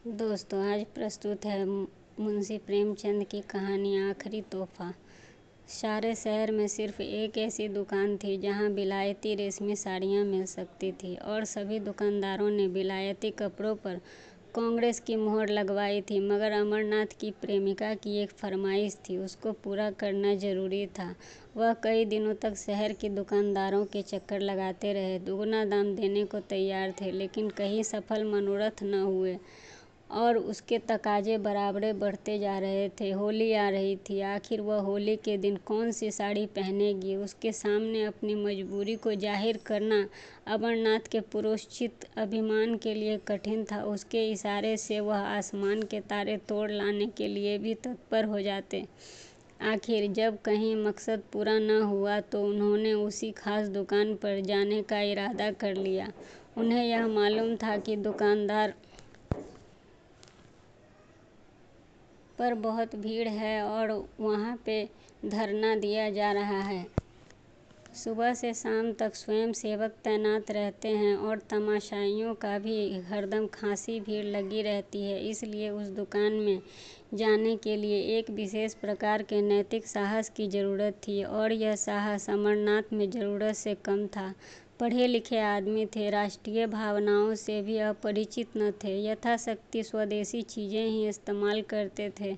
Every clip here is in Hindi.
दोस्तों, आज प्रस्तुत है मुंशी प्रेमचंद की कहानी आखिरी तोहफा। सारे शहर में सिर्फ एक ऐसी दुकान थी जहां विलायती रेशमी साड़ियां मिल सकती थी और सभी दुकानदारों ने विलायती कपड़ों पर कांग्रेस की मोहर लगवाई थी। मगर अमरनाथ की प्रेमिका की एक फरमाइश थी, उसको पूरा करना जरूरी था। वह कई दिनों तक शहर के दुकानदारों के चक्कर लगाते रहे, दुगना दाम देने को तैयार थे, लेकिन कहीं सफल मनोरथ न हुए और उसके तकाजे बराबर बढ़ते जा रहे थे। होली आ रही थी। आखिर वह होली के दिन कौन सी साड़ी पहनेगी? उसके सामने अपनी मजबूरी को जाहिर करना अमरनाथ के पुरोष्ठित अभिमान के लिए कठिन था। उसके इशारे से वह आसमान के तारे तोड़ लाने के लिए भी तत्पर हो जाते। आखिर जब कहीं मकसद पूरा न हुआ तो उन्होंने उसी खास दुकान पर जाने का इरादा कर लिया। उन्हें यह मालूम था कि दुकानदार पर बहुत भीड़ है और वहाँ पे धरना दिया जा रहा है। सुबह से शाम तक स्वयं सेवक तैनात रहते हैं और तमाशाइयों का भी हरदम खासी भीड़ लगी रहती है। इसलिए उस दुकान में जाने के लिए एक विशेष प्रकार के नैतिक साहस की ज़रूरत थी और यह साहस अमरनाथ में ज़रूरत से कम था। पढ़े लिखे आदमी थे, राष्ट्रीय भावनाओं से भी अपरिचित न थे, यथाशक्ति स्वदेशी चीज़ें ही इस्तेमाल करते थे,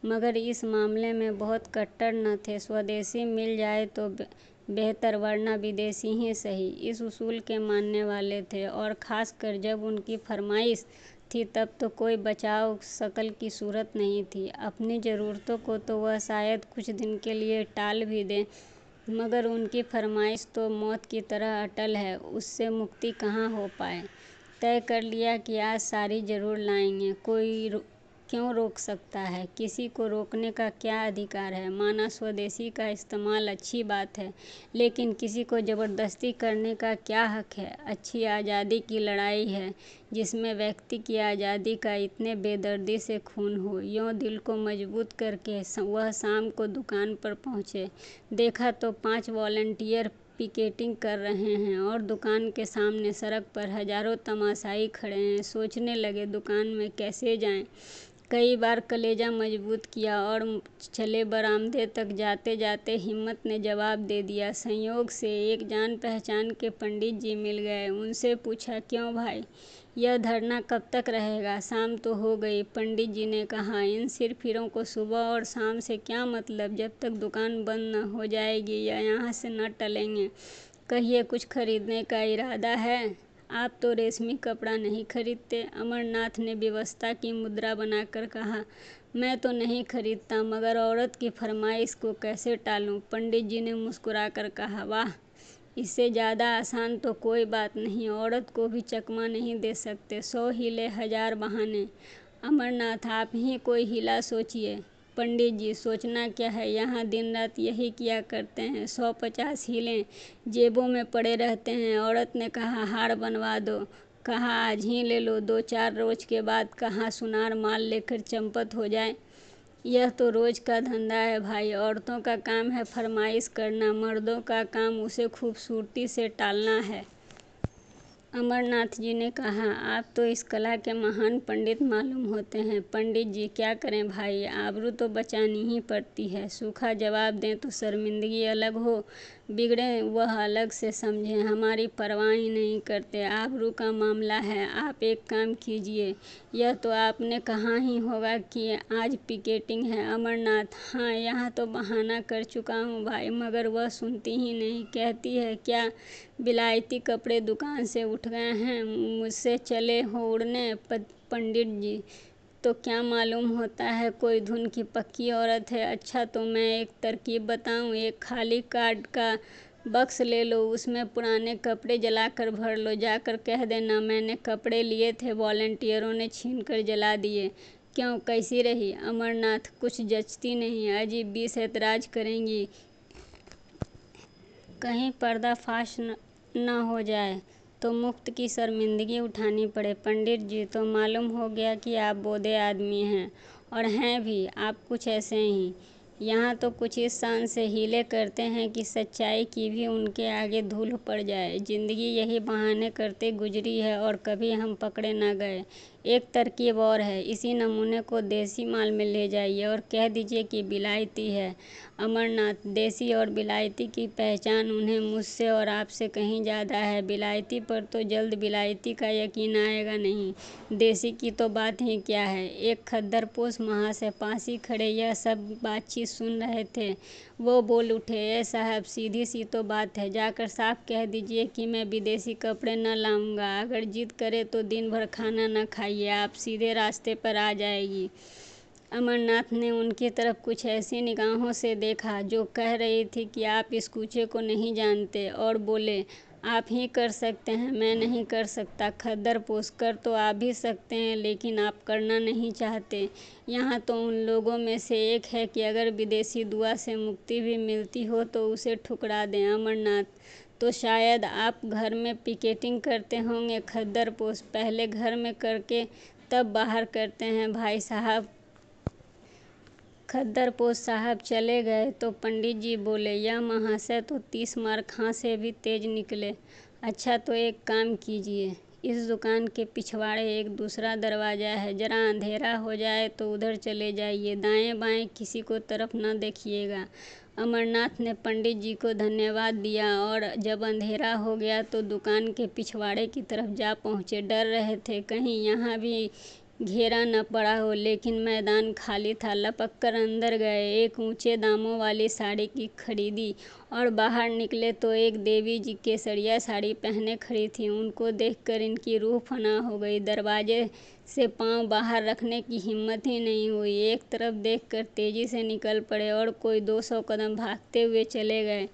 मगर इस मामले में बहुत कट्टर न थे। स्वदेशी मिल जाए तो बेहतर, वरना विदेशी ही सही, इस उसूल के मानने वाले थे। और ख़ासकर जब उनकी फरमाइश थी तब तो कोई बचाव शकल की सूरत नहीं थी। अपनी ज़रूरतों को तो वह शायद कुछ दिन के लिए टाल भी दें, मगर उनकी फरमाइश तो मौत की तरह अटल है, उससे मुक्ति कहाँ हो पाए। तय कर लिया कि आज साड़ी ज़रूर लाएंगे। कोई क्यों रोक सकता है? किसी को रोकने का क्या अधिकार है? माना स्वदेशी का इस्तेमाल अच्छी बात है, लेकिन किसी को ज़बरदस्ती करने का क्या हक है? अच्छी आज़ादी की लड़ाई है जिसमें व्यक्ति की आज़ादी का इतने बेदर्दी से खून हो। यूँ दिल को मजबूत करके वह शाम को दुकान पर पहुँचे। देखा तो 5 वॉलंटियर पिकेटिंग कर रहे हैं और दुकान के सामने सड़क पर हजारों तमाशाई खड़े हैं। सोचने लगे दुकान में कैसे जाएं। कई बार कलेजा मजबूत किया और चले बरामदे तक। जाते जाते हिम्मत ने जवाब दे दिया। संयोग से एक जान पहचान के पंडित जी मिल गए। उनसे पूछा, क्यों भाई, यह धरना कब तक रहेगा? शाम तो हो गई, पंडित जी ने कहा। इन सिरफिरों को सुबह और शाम से क्या मतलब? जब तक दुकान बंद न हो जाएगी या यहाँ से न टलेंगे। कहिए, कुछ खरीदने का इरादा है? आप तो रेशमी कपड़ा नहीं खरीदते? अमरनाथ ने विवशता की मुद्रा बनाकर कहा। मैं तो नहीं खरीदता, मगर औरत की फरमाइश को कैसे टालूं? पंडित जी ने मुस्कुराकर कहा, वाह, इससे ज़्यादा आसान तो कोई बात नहीं। औरत को भी चकमा नहीं दे सकते? 100 हीले 1000 बहाने। अमरनाथ, आप ही कोई हीला सोचिए। पंडित जी, सोचना क्या है, यहाँ दिन रात यही किया करते हैं। 150 हीले जेबों में पड़े रहते हैं। औरत ने कहा, हार बनवा दो। कहा, आज ही ले लो, 2-4 रोज के बाद कहाँ सुनार माल लेकर चंपत हो जाए। यह तो रोज का धंधा है भाई। औरतों का काम है फरमाइश करना, मर्दों का काम उसे खूबसूरती से टालना है। अमरनाथ जी ने कहा, आप तो इस कला के महान पंडित मालूम होते हैं। पंडित जी, क्या करें भाई, आबरू तो बचानी ही पड़ती है। सूखा जवाब दें तो शर्मिंदगी अलग हो, बिगड़े वह अलग से समझें। हमारी परवाह ही नहीं करते। आबरू का मामला है। आप एक काम कीजिए, यह तो आपने कहा ही होगा कि आज पिकेटिंग है। अमरनाथ, हाँ, यहाँ तो बहाना कर चुका हूँ भाई, मगर वह सुनती ही नहीं। कहती है, क्या विलायती कपड़े दुकान से उठ गए हैं? मुझसे चले हो उड़ने? पंडित जी, तो क्या मालूम होता है, कोई धुन की पक्की औरत है। अच्छा, तो मैं एक तरकीब बताऊं। एक खाली कार्ड का बक्स ले लो, उसमें पुराने कपड़े जलाकर भर लो। जाकर कह देना, मैंने कपड़े लिए थे, वॉलंटियरों ने छीनकर जला दिए। क्यों, कैसी रही? अमरनाथ, कुछ जचती नहीं। अजीब 20 ऐतराज करेंगी, कहीं पर्दाफाश न हो जाए तो मुफ्त की शर्मिंदगी उठानी पड़े। पंडित जी, तो मालूम हो गया कि आप बोधे आदमी हैं, और हैं भी आप कुछ ऐसे ही। यहाँ तो कुछ इस शान से हीले करते हैं कि सच्चाई की भी उनके आगे धूल पड़ जाए। जिंदगी यही बहाने करते गुजरी है और कभी हम पकड़े ना गए। एक तरकीब और है, इसी नमूने को देसी माल में ले जाइए और कह दीजिए कि विलायती है। अमरनाथ, देसी और विलायती की पहचान उन्हें मुझसे और आपसे कहीं ज़्यादा है। विलायती पर तो जल्द विलायती का यकीन आएगा नहीं, देसी की तो बात ही क्या है। एक खद्दरपोश महाशय पास ही खड़े यह सब बातचीत सुन रहे थे। वो बोल उठे, ए साहब, सीधी सी तो बात है, जाकर साफ कह दीजिए कि मैं विदेशी कपड़े न लाऊंगा। अगर जिद करे तो दिन भर खाना न खाइए, आप सीधे रास्ते पर आ जाएगी। अमरनाथ ने उनकी तरफ कुछ ऐसी निगाहों से देखा जो कह रही थी कि आप इस कूचे को नहीं जानते, और बोले, आप ही कर सकते हैं, मैं नहीं कर सकता। खद्दरपोश, कर तो आप भी सकते हैं, लेकिन आप करना नहीं चाहते। यहाँ तो उन लोगों में से एक है कि अगर विदेशी दुआ से मुक्ति भी मिलती हो तो उसे ठुकरा दें। अमरनाथ, तो शायद आप घर में पिकेटिंग करते होंगे। खद्दरपोश, पहले घर में करके तब बाहर करते हैं भाई साहब। खद्दरपोश साहब चले गए तो पंडित जी बोले, यह महाशय तो 30 मार खां से भी तेज निकले। अच्छा, तो एक काम कीजिए, इस दुकान के पिछवाड़े एक दूसरा दरवाज़ा है, जरा अंधेरा हो जाए तो उधर चले जाइए, दाएं बाएं किसी को तरफ न देखिएगा। अमरनाथ ने पंडित जी को धन्यवाद दिया और जब अंधेरा हो गया तो दुकान के पिछवाड़े की तरफ जा पहुँचे। डर रहे थे कहीं यहाँ भी घेरा न पड़ा हो, लेकिन मैदान खाली था। लपक कर अंदर गए, एक ऊंचे दामों वाली साड़ी की खरीदी और बाहर निकले तो एक देवी जी केसरिया साड़ी पहने खड़ी थी। उनको देखकर इनकी रूह फना हो गई। दरवाजे से पांव बाहर रखने की हिम्मत ही नहीं हुई। एक तरफ देखकर तेजी से निकल पड़े और कोई 200 कदम भागते हुए चले गए।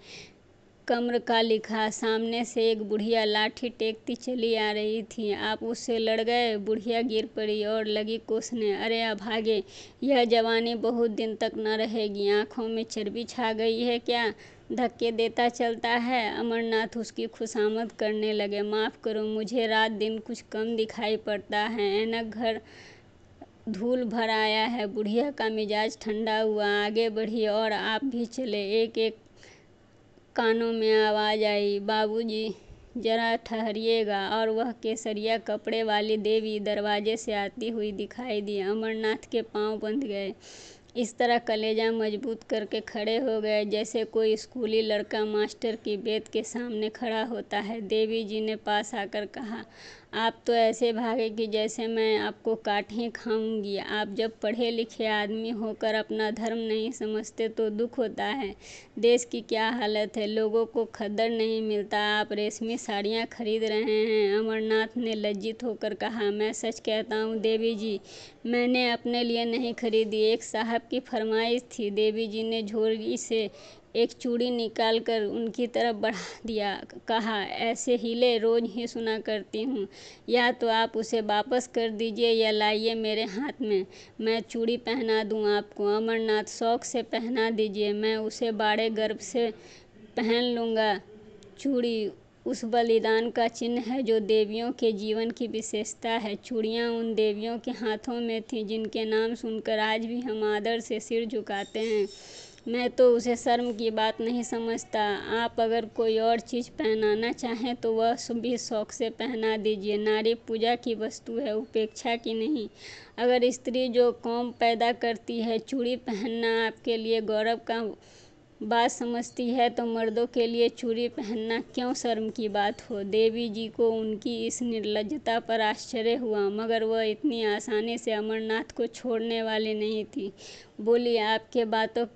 कम्र का लिखा। सामने से एक बुढ़िया लाठी टेकती चली आ रही थी। आप उससे लड़ गए। बुढ़िया गिर पड़ी और लगी कोसने, अरे अभागे, यह जवानी बहुत दिन तक न रहेगी। आंखों में चर्बी छा गई है क्या? धक्के देता चलता है। अमरनाथ उसकी खुशामद करने लगे। माफ़ करो, मुझे रात दिन कुछ कम दिखाई पड़ता है। ऐनक घर धूल भर आया है। बुढ़िया का मिजाज ठंडा हुआ, आगे बढ़ी और आप भी चले। एक एक कानों में आवाज़ आई, बाबूजी जरा ठहरिएगा। और वह केसरिया कपड़े वाली देवी दरवाजे से आती हुई दिखाई दी। अमरनाथ के पांव बंध गए। इस तरह कलेजा मजबूत करके खड़े हो गए जैसे कोई स्कूली लड़का मास्टर की बेत के सामने खड़ा होता है। देवी जी ने पास आकर कहा, आप तो ऐसे भागे कि जैसे मैं आपको काट ही खाऊंगी। आप जब पढ़े लिखे आदमी होकर अपना धर्म नहीं समझते तो दुख होता है। देश की क्या हालत है, लोगों को खद्दर नहीं मिलता, आप रेशमी साड़ियाँ खरीद रहे हैं। अमरनाथ ने लज्जित होकर कहा, मैं सच कहता हूँ देवी जी, मैंने अपने लिए नहीं खरीदी, एक साहब की फरमाइश थी। देवी जी ने झोली से एक चूड़ी निकालकर उनकी तरफ बढ़ा दिया। कहा, ऐसे हीले रोज ही सुना करती हूँ, या तो आप उसे वापस कर दीजिए या लाइए मेरे हाथ में, मैं चूड़ी पहना दूँ आपको। अमरनाथ, शौक से पहना दीजिए, मैं उसे बड़े गर्व से पहन लूँगा। चूड़ी उस बलिदान का चिन्ह है जो देवियों के जीवन की विशेषता है। चूड़ियाँ उन देवियों के हाथों में थीं जिनके नाम सुनकर आज भी हम आदर से सिर झुकाते हैं। मैं तो उसे शर्म की बात नहीं समझता। आप अगर कोई और चीज़ पहनाना चाहें तो वह भी शौक से पहना दीजिए। नारी पूजा की वस्तु है, उपेक्षा की नहीं। अगर स्त्री जो कौम पैदा करती है चूड़ी पहनना आपके लिए गौरव का बात समझती है तो मर्दों के लिए चूड़ी पहनना क्यों शर्म की बात हो। देवी जी को उनकी इस निर्लज्जता पर आश्चर्य हुआ, मगर वह इतनी आसानी से अमरनाथ को छोड़ने वाली नहीं थी। बोली, आपके बातों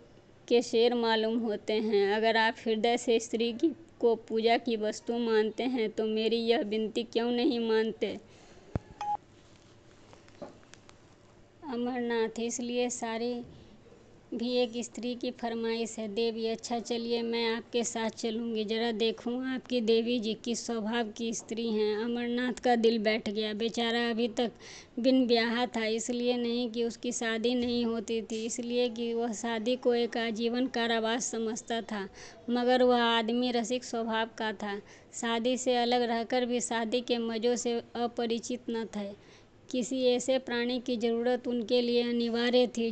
के शेर मालूम होते हैं। अगर आप हृदय से स्त्री की को पूजा की वस्तु मानते हैं तो मेरी यह विनती क्यों नहीं मानते। अमरनाथ, इसलिए सारी भी एक स्त्री की फरमाइश है। देवी, अच्छा चलिए मैं आपके साथ चलूंगी, जरा देखूं आपकी देवी जी किस स्वभाव की स्त्री हैं। अमरनाथ का दिल बैठ गया। बेचारा अभी तक बिन ब्याहा था, इसलिए नहीं कि उसकी शादी नहीं होती थी, इसलिए कि वह शादी को एक आजीवन कारावास समझता था। मगर वह आदमी रसिक स्वभाव का था, शादी से अलग रहकर भी शादी के मज़ों से अपरिचित न थे। किसी ऐसे प्राणी की ज़रूरत उनके लिए अनिवार्य थी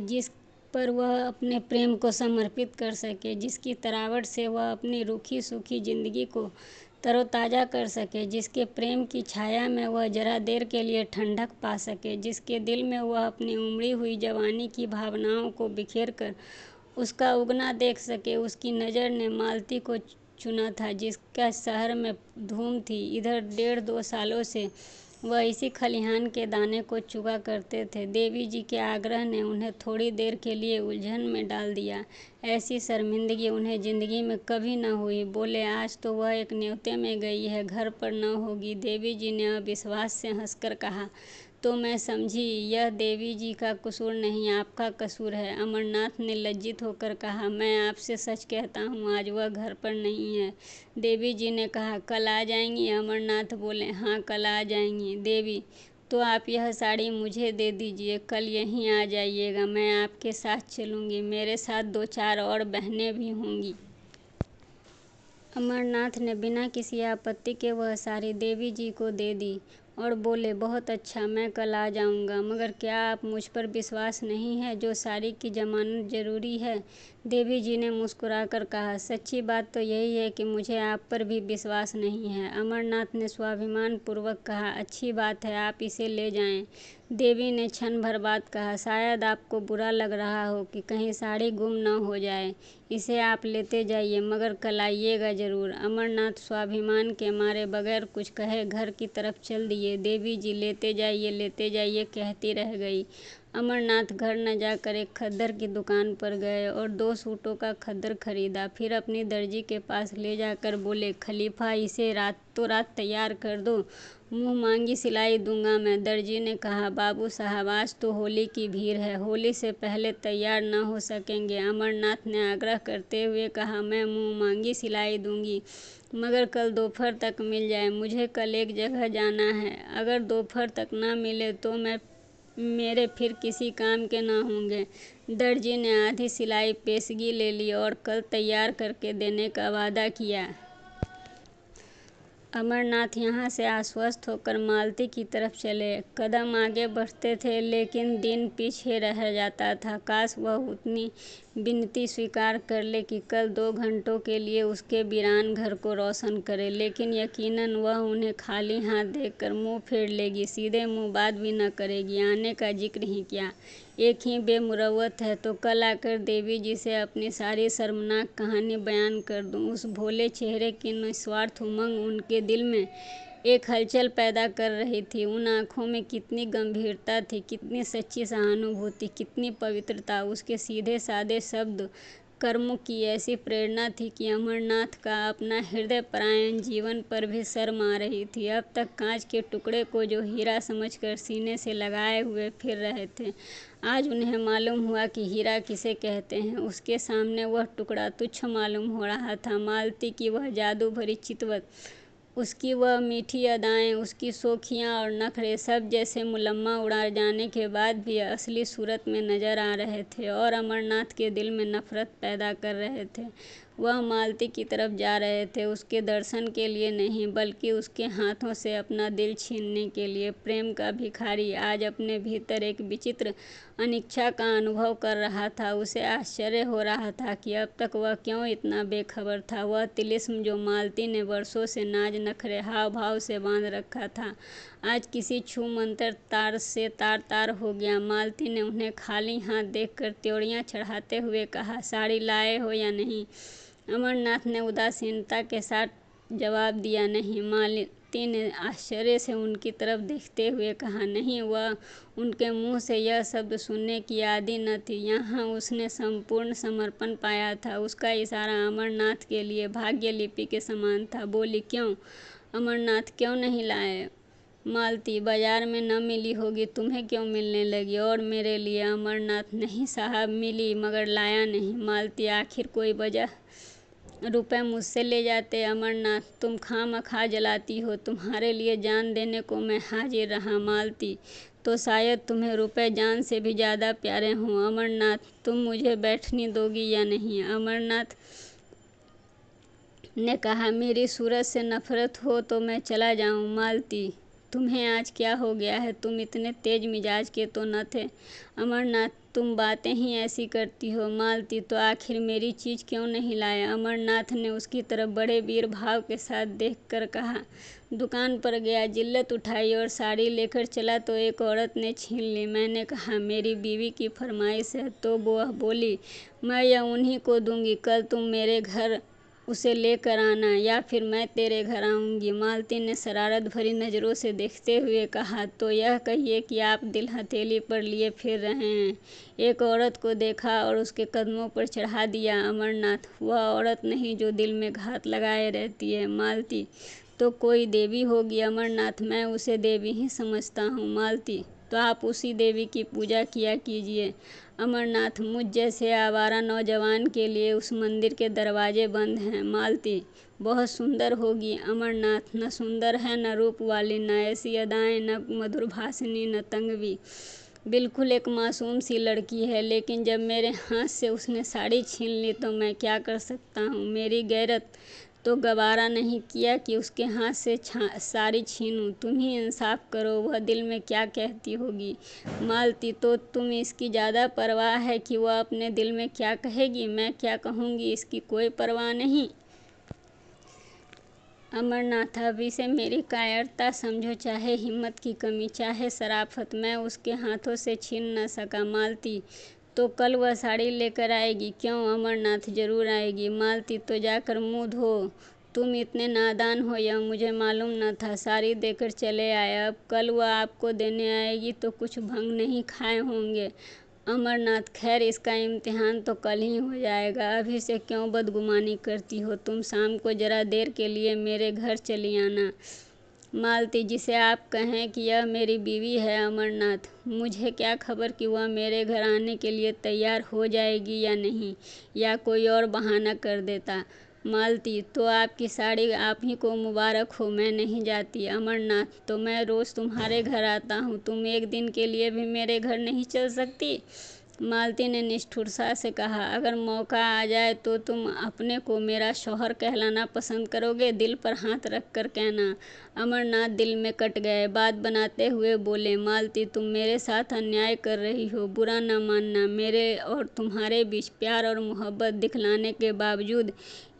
पर वह अपने प्रेम को समर्पित कर सके, जिसकी तरावट से वह अपनी रूखी सूखी जिंदगी को तरोताज़ा कर सके, जिसके प्रेम की छाया में वह जरा देर के लिए ठंडक पा सके, जिसके दिल में वह अपनी उमड़ी हुई जवानी की भावनाओं को बिखेर कर उसका उगना देख सके। उसकी नज़र ने मालती को चुना था, जिसका शहर में धूम थी। इधर 1.5-2 सालों से वह इसी खलिहान के दाने को चुगा करते थे। देवी जी के आग्रह ने उन्हें थोड़ी देर के लिए उलझन में डाल दिया। ऐसी शर्मिंदगी उन्हें जिंदगी में कभी न हुई। बोले, आज तो वह एक न्योते में गई है, घर पर न होगी। देवी जी ने अविश्वास से हंसकर कहा। तो मैं समझी यह देवी जी का कसूर नहीं, आपका कसूर है। अमरनाथ ने लज्जित होकर कहा, मैं आपसे सच कहता हूँ, आज वह घर पर नहीं है। देवी जी ने कहा, कल आ जाएंगी? अमरनाथ बोले, हाँ, कल आ जाएंगी। देवी, तो आप यह साड़ी मुझे दे दीजिए, कल यहीं आ जाइएगा, मैं आपके साथ चलूँगी। मेरे साथ 2-4 और बहनें भी होंगी। अमरनाथ ने बिना किसी आपत्ति के वह साड़ी देवी जी को दे दी और बोले, बहुत अच्छा, मैं कल आ जाऊंगा। मगर क्या आप मुझ पर विश्वास नहीं है? जो साड़ी की जमानत जरूरी है? देवी जी ने मुस्कुराकर कहा, सच्ची बात तो यही है कि मुझे आप पर भी विश्वास नहीं है। अमरनाथ ने स्वाभिमान पूर्वक कहा, अच्छी बात है, आप इसे ले जाएं। देवी ने क्षण भर बाद कहा, शायद आपको बुरा लग रहा हो कि कहीं साड़ी गुम न हो जाए। इसे आप लेते जाइए, मगर कल आइएगा जरूर। अमरनाथ स्वाभिमान के मारे बगैर कुछ कहे घर की तरफ चल दिए। देवी जी लेते जाइए कहती रह गई। अमरनाथ घर न जाकर एक खद्दर की दुकान पर गए और 2 सूटों का खद्दर खरीदा। फिर अपनी दर्जी के पास ले जाकर बोले, खलीफा, इसे रातों रात तैयार कर दो, मुंह मांगी सिलाई दूंगा मैं। दर्जी ने कहा, बाबू साहब, आज तो होली की भीड़ है, होली से पहले तैयार न हो सकेंगे। अमरनाथ ने आग्रह करते हुए कहा, मैं मुंह मांगी सिलाई दूंगी, मगर कल दोपहर तक मिल जाए। मुझे कल एक जगह जाना है, अगर दोपहर तक न मिले तो मेरे फिर किसी काम के न होंगे। दर्जी ने आधी सिलाई पेशगी ले ली और कल तैयार करके देने का वादा किया। अमरनाथ यहाँ से आश्वस्त होकर मालती की तरफ चले। कदम आगे बढ़ते थे, लेकिन दिन पीछे रह जाता था। काश वह उतनी विनती स्वीकार कर ले कि कल 2 घंटों के लिए उसके वीरान घर को रोशन करे, लेकिन यकीनन वह उन्हें खाली हाथ देखकर मुंह फेर लेगी, सीधे मुंह बात भी न करेगी, आने का जिक्र ही क्या। एक ही बेमुरव्वत है तो कल आकर देवी जी से अपनी सारी शर्मनाक कहानी बयान कर दूं। उस भोले चेहरे की निस्वार्थ उमंग उनके दिल में एक हलचल पैदा कर रही थी। उन आंखों में कितनी गंभीरता थी, कितनी सच्ची सहानुभूति, कितनी पवित्रता। उसके सीधे सादे शब्द, कर्मों की ऐसी प्रेरणा थी कि अमरनाथ का अपना हृदय परायण जीवन पर भी शर्म आ रही थी। अब तक कांच के टुकड़े को जो हीरा समझकर सीने से लगाए हुए फिर रहे थे, आज उन्हें मालूम हुआ कि हीरा किसे कहते हैं। उसके सामने वह टुकड़ा तुच्छ मालूम हो रहा था। मालती की वह जादू भरी चितवत, उसकी वह मीठी अदाएं, उसकी शोखियाँ और नखरे सब जैसे मुलम्मा उड़ा जाने के बाद भी असली सूरत में नजर आ रहे थे और अमरनाथ के दिल में नफरत पैदा कर रहे थे। वह मालती की तरफ जा रहे थे, उसके दर्शन के लिए नहीं, बल्कि उसके हाथों से अपना दिल छीनने के लिए। प्रेम का भिखारी आज अपने भीतर एक विचित्र अनिच्छा का अनुभव कर रहा था। उसे आश्चर्य हो रहा था कि अब तक वह क्यों इतना बेखबर था। वह तिलिस्म जो मालती ने वर्षों से नाज नखरे हाव भाव से बांध रखा था, आज किसी छू मंतर तार से तार तार हो गया। मालती ने उन्हें खाली हाथ देखकर त्योड़ियां चढ़ाते हुए कहा, साड़ी लाए हो या नहीं? अमरनाथ ने उदासीनता के साथ जवाब दिया, नहीं। मालती ने आश्चर्य से उनकी तरफ देखते हुए कहा, नहीं। वह उनके मुंह से यह शब्द सुनने की आदी न थी। यहाँ उसने संपूर्ण समर्पण पाया था। उसका इशारा अमरनाथ के लिए भाग्य लिपि के समान था। बोली, क्यों अमरनाथ, क्यों नहीं लाए? मालती, बाजार में न मिली होगी, तुम्हें क्यों मिलने लगी? और मेरे लिए? अमरनाथ, नहीं साहब, मिली, मगर लाया नहीं। मालती, आखिर कोई वजह? रुपए मुझसे ले जाते। अमरनाथ, तुम खामखा जलाती हो, तुम्हारे लिए जान देने को मैं हाजिर रहा। मालती, तो शायद तुम्हें रुपए जान से भी ज़्यादा प्यारे हों। अमरनाथ, तुम मुझे बैठने दोगी या नहीं? अमरनाथ ने कहा, मेरी सूरत से नफरत हो तो मैं चला जाऊं। मालती, तुम्हें आज क्या हो गया है? तुम इतने तेज मिजाज के तो न थे। अमरनाथ, तुम बातें ही ऐसी करती हो। मालती, तो आखिर मेरी चीज़ क्यों नहीं लाया? अमरनाथ ने उसकी तरफ बड़े वीर भाव के साथ देखकर कहा। दुकान पर गया, जिल्लत उठाई और साड़ी लेकर चला तो एक औरत ने छीन ली। मैंने कहा, मेरी बीवी की फरमाइश है, तो वह बोली, मैं यह उन्हीं को दूंगी। कल तुम मेरे घर उसे लेकर आना या फिर मैं तेरे घर आऊंगी। मालती ने शरारत भरी नज़रों से देखते हुए कहा, तो यह कहिए कि आप दिल हथेली पर लिए फिर रहे हैं। एक औरत को देखा और उसके कदमों पर चढ़ा दिया। अमरनाथ, वह औरत नहीं जो दिल में घात लगाए रहती है। मालती, तो कोई देवी होगी। अमरनाथ, मैं उसे देवी ही समझता हूँ। मालती, तो आप उसी देवी की पूजा किया कीजिए। अमरनाथ, मुझ जैसे आवारा नौजवान के लिए उस मंदिर के दरवाजे बंद हैं। मालती, बहुत सुंदर होगी। अमरनाथ, न सुंदर है, न रूप वाली, न ऐसी अदाएं, न मधुर भाषिनी, न तंगवी। बिल्कुल एक मासूम सी लड़की है। लेकिन जब मेरे हाथ से उसने साड़ी छीन ली तो मैं क्या कर सकता हूँ? मेरी गैरत तो गवारा नहीं किया कि उसके हाथ से साड़ी छीनूं। तुम ही इंसाफ करो, वह दिल में क्या कहती होगी। मालती, तो तुम इसकी ज़्यादा परवाह है कि वह अपने दिल में क्या कहेगी? मैं क्या कहूँगी, इसकी कोई परवाह नहीं। अमरनाथ, अब इसे मेरी कायरता समझो, चाहे हिम्मत की कमी, चाहे शराफत, मैं उसके हाथों से छीन न सका। मालती, तो कल वह साड़ी लेकर आएगी? क्यों? अमरनाथ, जरूर आएगी। मालती, तो जाकर मुंह धो। तुम इतने नादान हो, यह मुझे मालूम न था। साड़ी देकर चले आए, अब कल वह आपको देने आएगी तो कुछ भंग नहीं खाए होंगे। अमरनाथ, खैर इसका इम्तिहान तो कल ही हो जाएगा, अभी से क्यों बदगुमानी करती हो? तुम शाम को जरा देर के लिए मेरे घर चली आना। मालती, जिसे आप कहें कि यह मेरी बीवी है। अमरनाथ, मुझे क्या खबर कि वह मेरे घर आने के लिए तैयार हो जाएगी या नहीं, या कोई और बहाना कर देता। मालती, तो आपकी साड़ी आप ही को मुबारक हो, मैं नहीं जाती। अमरनाथ, तो मैं रोज़ तुम्हारे घर आता हूँ, तुम एक दिन के लिए भी मेरे घर नहीं चल सकती? मालती ने निष्ठुरता से कहा, अगर मौका आ जाए तो तुम अपने को मेरा शौहर कहलाना पसंद करोगे? दिल पर हाथ रख कर कहना। अमरनाथ दिल में कट गए। बात बनाते हुए बोले, मालती, तुम मेरे साथ अन्याय कर रही हो। बुरा न मानना, मेरे और तुम्हारे बीच प्यार और मोहब्बत दिखलाने के बावजूद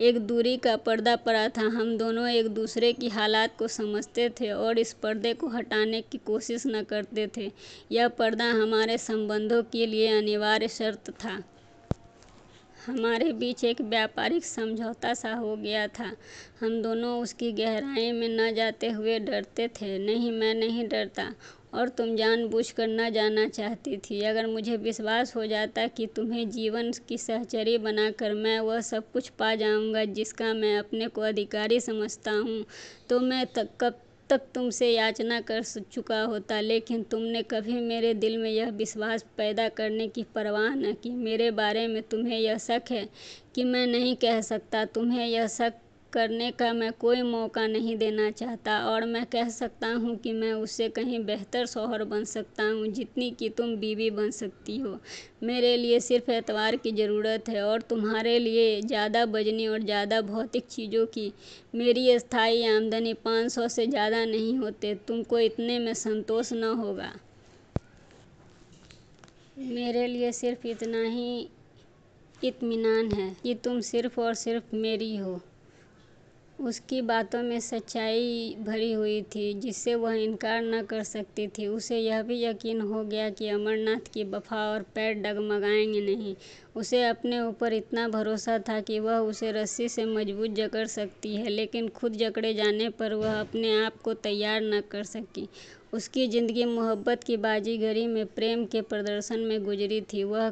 एक दूरी का पर्दा पड़ा था। हम दोनों एक दूसरे की हालात को समझते थे और इस पर्दे को हटाने की कोशिश न करते थे। यह पर्दा हमारे संबंधों के लिए अनिवार्य शर्त था। हमारे बीच एक व्यापारिक समझौता सा हो गया था। हम दोनों उसकी गहराई में न जाते हुए डरते थे। नहीं, मैं नहीं डरता, और तुम जानबूझकर न जाना चाहती थी। अगर मुझे विश्वास हो जाता कि तुम्हें जीवन की सहचरी बनाकर मैं वह सब कुछ पा जाऊंगा जिसका मैं अपने को अधिकारी समझता हूँ, तो मैं कब तक तुमसे याचना कर चुका होता। लेकिन तुमने कभी मेरे दिल में यह विश्वास पैदा करने की परवाह न की। मेरे बारे में तुम्हें यह शक है कि मैं नहीं कह सकता। तुम्हें यह शक करने का मैं कोई मौका नहीं देना चाहता, और मैं कह सकता हूँ कि मैं उससे कहीं बेहतर शौहर बन सकता हूँ जितनी कि तुम बीवी बन सकती हो। मेरे लिए सिर्फ एतबार की ज़रूरत है, और तुम्हारे लिए ज़्यादा बजनी और ज़्यादा भौतिक चीज़ों की। मेरी स्थायी आमदनी 500 से ज़्यादा नहीं होते। तुमको इतने में संतोष न होगा। मेरे लिए सिर्फ इतना ही इत्मीनान है कि तुम सिर्फ और सिर्फ मेरी हो। उसकी बातों में सच्चाई भरी हुई थी जिससे वह इनकार न कर सकती थी। उसे यह भी यकीन हो गया कि अमरनाथ की वफा और पैर डगमगाएंगे नहीं। उसे अपने ऊपर इतना भरोसा था कि वह उसे रस्सी से मजबूत जकड़ सकती है, लेकिन खुद जकड़े जाने पर वह अपने आप को तैयार न कर सकी। उसकी ज़िंदगी मोहब्बत की बाजीगरी में, प्रेम के प्रदर्शन में गुजरी थी। वह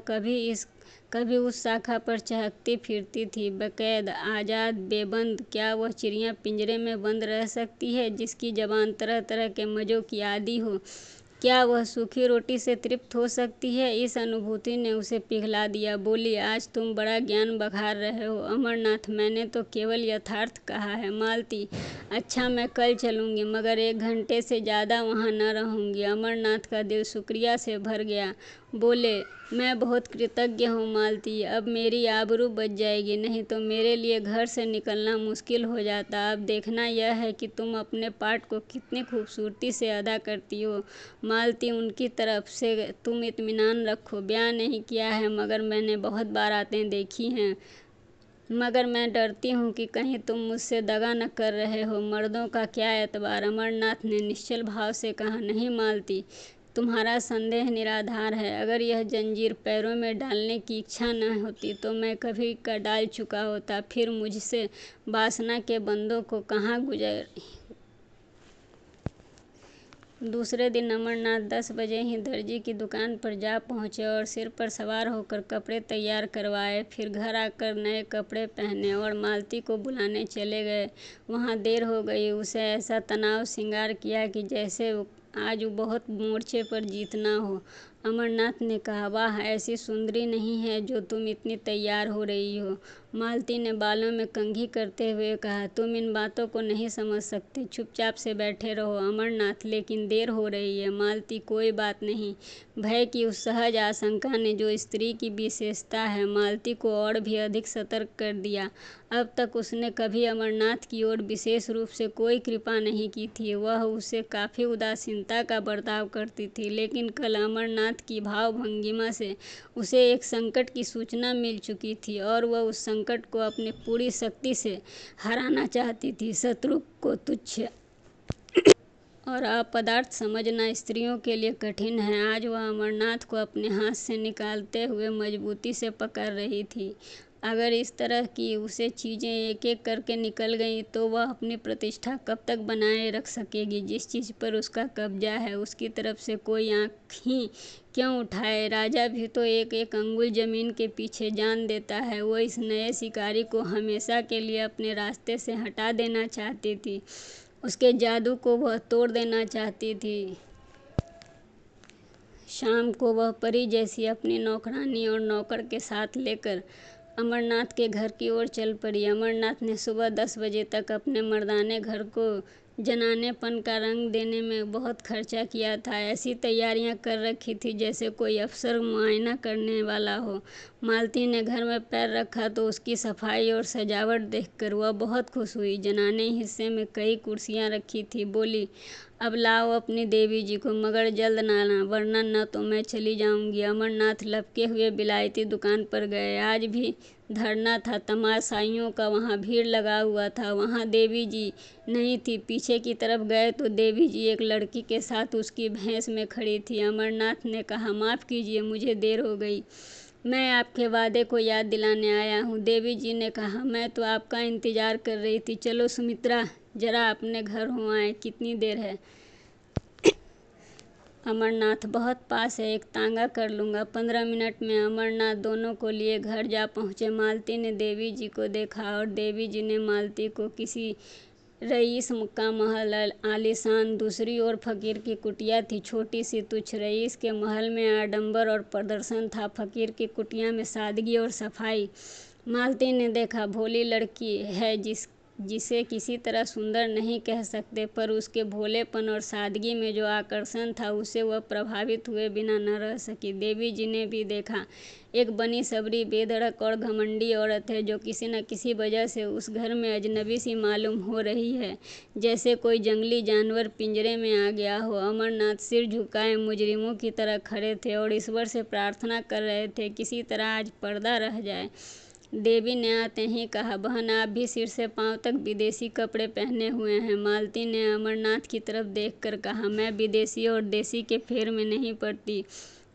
कभी उस शाखा पर चहकती फिरती थी, बेकैद, आज़ाद, बेबंद। क्या वह चिड़िया पिंजरे में बंद रह सकती है जिसकी ज़बान तरह तरह के मज़ों की आदी हो? क्या वह सूखी रोटी से तृप्त हो सकती है? इस अनुभूति ने उसे पिघला दिया। बोली, आज तुम बड़ा ज्ञान बघार रहे हो। अमरनाथ, मैंने तो केवल यथार्थ कहा है। मालती, अच्छा मैं कल चलूँगी, मगर 1 घंटे से ज़्यादा वहाँ न रहूँगी। अमरनाथ का दिल शुक्रिया से भर गया। बोले, मैं बहुत कृतज्ञ हूँ मालती, अब मेरी आबरू बच जाएगी, नहीं तो मेरे लिए घर से निकलना मुश्किल हो जाता। अब देखना यह है कि तुम अपने पाठ को कितनी खूबसूरती से अदा करती हो। मालती, उनकी तरफ से तुम इत्मीनान रखो। ब्याह नहीं किया है, मगर मैंने बहुत बारातें देखी हैं, मगर मैं डरती हूँ कि कहीं तुम मुझसे दगा न कर रहे हो। मर्दों का क्या एतबार। अमरनाथ ने निश्चल भाव से कहा, नहीं मालती, तुम्हारा संदेह निराधार है। अगर यह जंजीर पैरों में डालने की इच्छा न होती तो मैं कभी का डाल चुका होता। फिर मुझसे वासना के बंदों को कहाँ गुजर। दूसरे दिन अमरनाथ 10 बजे ही दर्जी की दुकान पर जा पहुँचे और सिर पर सवार होकर कपड़े तैयार करवाए। फिर घर आकर नए कपड़े पहने और मालती को बुलाने चले गए। वहाँ देर हो गई। उसे ऐसा तनाव श्रृंगार किया कि जैसे आज बहुत मोर्चे पर जीतना हो। अमरनाथ ने कहा, वाह, ऐसी सुंदरी नहीं है जो तुम इतनी तैयार हो रही हो। मालती ने बालों में कंघी करते हुए कहा, तुम इन बातों को नहीं समझ सकते, चुपचाप से बैठे रहो। अमरनाथ, लेकिन देर हो रही है। मालती, कोई बात नहीं। भय की उस सहज आशंका ने जो स्त्री की विशेषता है, मालती को और भी अधिक सतर्क कर दिया। अब तक उसने कभी अमरनाथ की ओर विशेष रूप से कोई कृपा नहीं की थी। वह उससे काफ़ी उदासीनता का बर्ताव करती थी, लेकिन कल अमरनाथ की भाव भंगिमा से उसे एक संकट की सूचना मिल चुकी थी और वह उस संकट को अपनी पूरी शक्ति से हराना चाहती थी। शत्रु को तुच्छ और अपदार्थ समझना स्त्रियों के लिए कठिन है। आज वह अमरनाथ को अपने हाथ से निकालते हुए मजबूती से पकड़ रही थी। अगर इस तरह की उसे चीज़ें एक एक करके निकल गईं तो वह अपनी प्रतिष्ठा कब तक बनाए रख सकेगी। जिस चीज़ पर उसका कब्जा है उसकी तरफ से कोई आँख ही क्यों उठाए। राजा भी तो एक एक अंगुल जमीन के पीछे जान देता है। वो इस नए शिकारी को हमेशा के लिए अपने रास्ते से हटा देना चाहती थी। उसके जादू को वह तोड़ देना चाहती थी। शाम को वह परी जैसी अपनी नौकरानी और नौकर के साथ लेकर अमरनाथ के घर की ओर चल पड़ी। अमरनाथ ने सुबह 10 बजे तक अपने मर्दाने घर को जनानेपन का रंग देने में बहुत खर्चा किया था। ऐसी तैयारियां कर रखी थी जैसे कोई अफसर मुआयना करने वाला हो। मालती ने घर में पैर रखा तो उसकी सफाई और सजावट देखकर वह बहुत खुश हुई। जनाने हिस्से में कई कुर्सियां रखी थी। बोली, अब लाओ अपनी देवी जी को, मगर जल्द ना आना, वरना न तो मैं चली जाऊंगी। अमरनाथ लपके हुए बिलायती दुकान पर गए। आज भी धरना था, तमाशाइयों का वहाँ भीड़ लगा हुआ था। वहाँ देवी जी नहीं थी। पीछे की तरफ गए तो देवी जी एक लड़की के साथ उसकी भैंस में खड़ी थी। अमरनाथ ने कहा, माफ़ कीजिए, मुझे देर हो गई, मैं आपके वादे को याद दिलाने आया हूँ। देवी जी ने कहा, मैं तो आपका इंतज़ार कर रही थी। चलो सुमित्रा, जरा अपने घर हो आए, कितनी देर है। अमरनाथ, बहुत पास है, एक तांगा कर लूँगा, 15 मिनट में। अमरनाथ दोनों को लिए घर जा पहुँचे। मालती ने देवी जी को देखा और देवी जी ने मालती को। किसी रईस का महल आलीशान, दूसरी ओर फकीर की कुटिया थी, छोटी सी तुच्छ। रईस के महल में आडंबर और प्रदर्शन था, फकीर की कुटिया में सादगी और सफाई। मालती ने देखा, भोली लड़की है जिसे किसी तरह सुंदर नहीं कह सकते, पर उसके भोलेपन और सादगी में जो आकर्षण था उसे वह प्रभावित हुए बिना न रह सकी। देवी जी ने भी देखा, एक बनी सबरी, बेधड़क और घमंडी औरत है जो किसी न किसी वजह से उस घर में अजनबी सी मालूम हो रही है, जैसे कोई जंगली जानवर पिंजरे में आ गया हो। अमरनाथ सिर झुकाए मुजरिमों की तरह खड़े थे और ईश्वर से प्रार्थना कर रहे थे किसी तरह आज पर्दा रह जाए। देवी ने आते ही कहा, बहन, आप भी सिर से पांव तक विदेशी कपड़े पहने हुए हैं। मालती ने अमरनाथ की तरफ देखकर कहा, मैं विदेशी और देसी के फेर में नहीं पड़ती।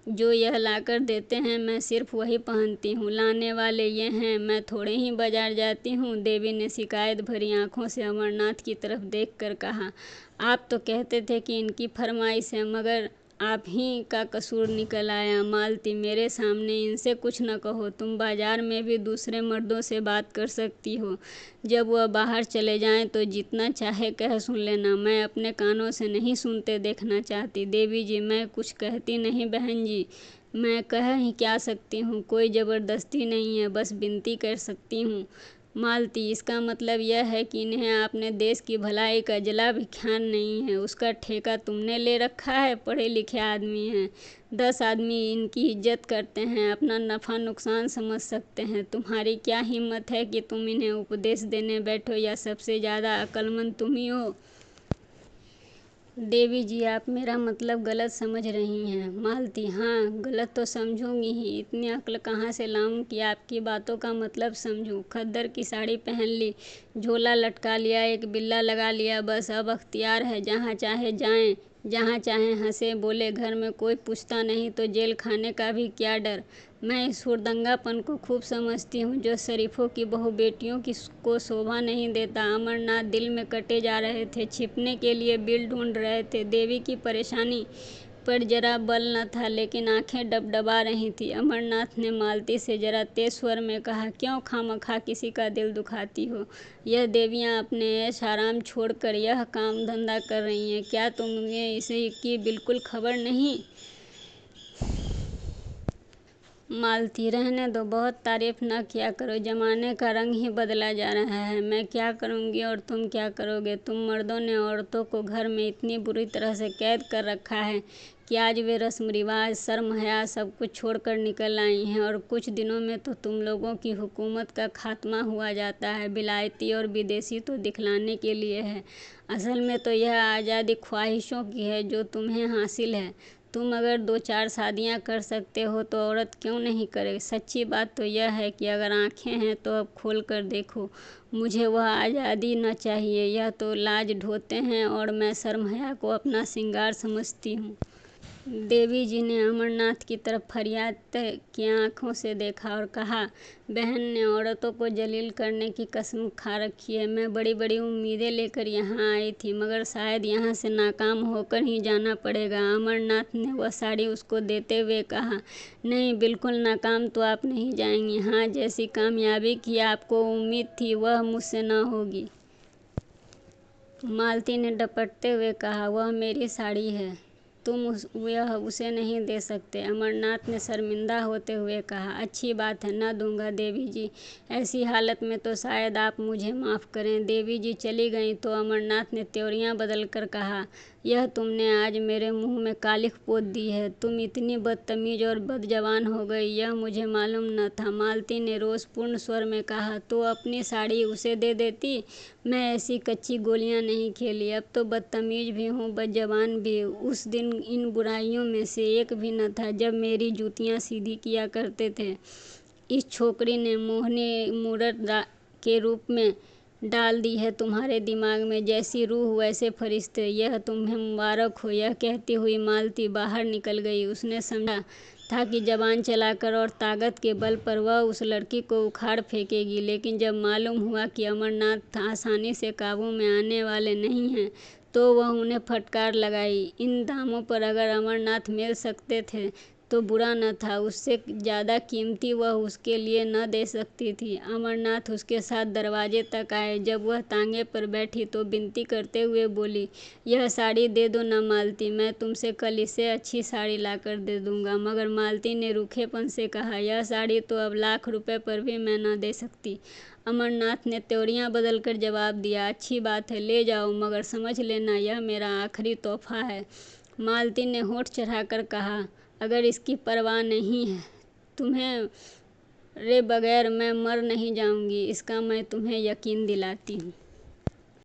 जो यह लाकर देते हैं मैं सिर्फ वही पहनती हूँ, लाने वाले ये हैं, मैं थोड़े ही बाजार जाती हूँ। देवी ने शिकायत भरी आंखों से अमरनाथ की तरफ देखकर कहा, आप तो कहते थे कि इनकी फरमाइश है, मगर आप ही का कसूर निकल आया। मालती, मेरे सामने इनसे कुछ न कहो। तुम बाजार में भी दूसरे मर्दों से बात कर सकती हो। जब वह बाहर चले जाएं तो जितना चाहे कह सुन लेना। मैं अपने कानों से नहीं सुनते देखना चाहती। देवी जी, मैं कुछ कहती नहीं बहन जी। मैं कह ही क्या सकती हूँ, कोई ज़बरदस्ती नहीं है, बस विनती कर सकती हूँ। मालती, इसका मतलब यह है कि इन्हें अपने देश की भलाई का जला भी ख्याल नहीं है। उसका ठेका तुमने ले रखा है। पढ़े लिखे आदमी हैं, 10 आदमी इनकी इज्जत करते हैं, अपना नफ़ा नुकसान समझ सकते हैं। तुम्हारी क्या हिम्मत है कि तुम इन्हें उपदेश देने बैठो, या सबसे ज़्यादा अक्लमंद तुम ही हो। देवी जी, आप मेरा मतलब गलत समझ रही हैं। मालती, हाँ, गलत तो समझूंगी ही। इतनी अक्ल कहाँ से लाऊं कि आपकी बातों का मतलब समझूं। खद्दर की साड़ी पहन ली, झोला लटका लिया, एक बिल्ला लगा लिया, बस अब अख्तियार है, जहाँ चाहे जाएं, जहाँ चाहे हंसे बोले। घर में कोई पूछता नहीं तो जेल खाने का भी क्या डर। मैं इस हुड़दंगापन को खूब समझती हूँ जो शरीफों की बहू बेटियों की को शोभा नहीं देता। अमरनाथ दिल में कटे जा रहे थे, छिपने के लिए बिल ढूंढ रहे थे। देवी की परेशानी पर जरा बल न था, लेकिन आंखें डबडबा रही थी। अमरनाथ ने मालती से जरा तेज स्वर में कहा, क्यों खामखा किसी का दिल दुखाती हो। यह देवियाँ अपने ऐश आराम छोड़कर यह काम धंधा कर रही हैं, क्या तुम्हें इसे की बिल्कुल खबर नहीं। मालती, रहने दो, बहुत तारीफ न किया करो। जमाने का रंग ही बदला जा रहा है। मैं क्या करूंगी और तुम क्या करोगे। तुम मर्दों ने औरतों को घर में इतनी बुरी तरह से कैद कर रखा है कि आज वे रस्म रिवाज, शर्म हया सब कुछ छोड़कर निकल आई हैं, और कुछ दिनों में तो तुम लोगों की हुकूमत का खात्मा हुआ जाता है। विलायती और विदेशी तो दिखलाने के लिए है, असल में तो यह आज़ादी ख्वाहिशों की है जो तुम्हें हासिल है। तुम अगर 2-4 शादियां कर सकते हो तो औरत क्यों नहीं करे। सच्ची बात तो यह है कि अगर आंखें हैं तो अब खोल कर देखो। मुझे वह आज़ादी न चाहिए। यह तो लाज ढोते हैं और मैं शर्म हया को अपना श्रृंगार समझती हूँ। देवी जी ने अमरनाथ की तरफ फरियाद की आंखों से देखा और कहा, बहन ने औरतों को जलील करने की कसम खा रखी है। मैं बड़ी बड़ी उम्मीदें लेकर यहाँ आई थी, मगर शायद यहाँ से नाकाम होकर ही जाना पड़ेगा। अमरनाथ ने वह साड़ी उसको देते हुए कहा, नहीं, बिल्कुल नाकाम तो आप नहीं जाएंगी। हाँ, जैसी कामयाबी की आपको उम्मीद थी वह मुझसे न होगी। मालती ने डपटते हुए कहा, वह मेरी साड़ी है, तुम वह उसे नहीं दे सकते। अमरनाथ ने शर्मिंदा होते हुए कहा, अच्छी बात है, न दूंगा देवी जी। ऐसी हालत में तो शायद आप मुझे माफ़ करें। देवी जी चली गईं तो अमरनाथ ने त्योरियां बदल कर कहा, यह तुमने आज मेरे मुंह में कालिख पोत दी है। तुम इतनी बदतमीज और बदजबान हो गई, यह मुझे मालूम न था। मालती ने रोषपूर्ण स्वर में कहा, तो अपनी साड़ी उसे दे देती। मैं ऐसी कच्ची गोलियां नहीं खेली। अब तो बदतमीज भी हूँ, बदजबान भी। उस दिन इन बुराइयों में से एक भी न था जब मेरी जूतियाँ सीधी किया करते थे। इस छोकरी ने मोहनी मूरत के रूप में डाल दी है तुम्हारे दिमाग में। जैसी रूह वैसे फरिश्ते, यह तुम्हें मुबारक हो। यह कहती हुई मालती बाहर निकल गई। उसने समझा था कि जबान चलाकर और ताकत के बल पर वह उस लड़की को उखाड़ फेंकेगी, लेकिन जब मालूम हुआ कि अमरनाथ आसानी से काबू में आने वाले नहीं हैं तो वह उन्हें फटकार लगाई। इन दामों पर अगर अमरनाथ मिल सकते थे तो बुरा न था, उससे ज़्यादा कीमती वह उसके लिए न दे सकती थी। अमरनाथ उसके साथ दरवाजे तक आए। जब वह तांगे पर बैठी तो विनती करते हुए बोली, यह साड़ी दे दो न मालती, मैं तुमसे कल इससे अच्छी साड़ी लाकर दे दूंगा। मगर मालती ने रूखेपन से कहा, यह साड़ी तो अब लाख रुपए पर भी मैं न दे सकती। अमरनाथ ने त्योरियां बदलकर जवाब दिया, अच्छी बात है, ले जाओ, मगर समझ लेना यह मेरा आखिरी तोहफा है। मालती ने होंठ चढ़ाकर कहा, अगर इसकी परवाह नहीं है तुम्हें रे बगैर मैं मर नहीं जाऊंगी, इसका मैं तुम्हें यकीन दिलाती हूँ।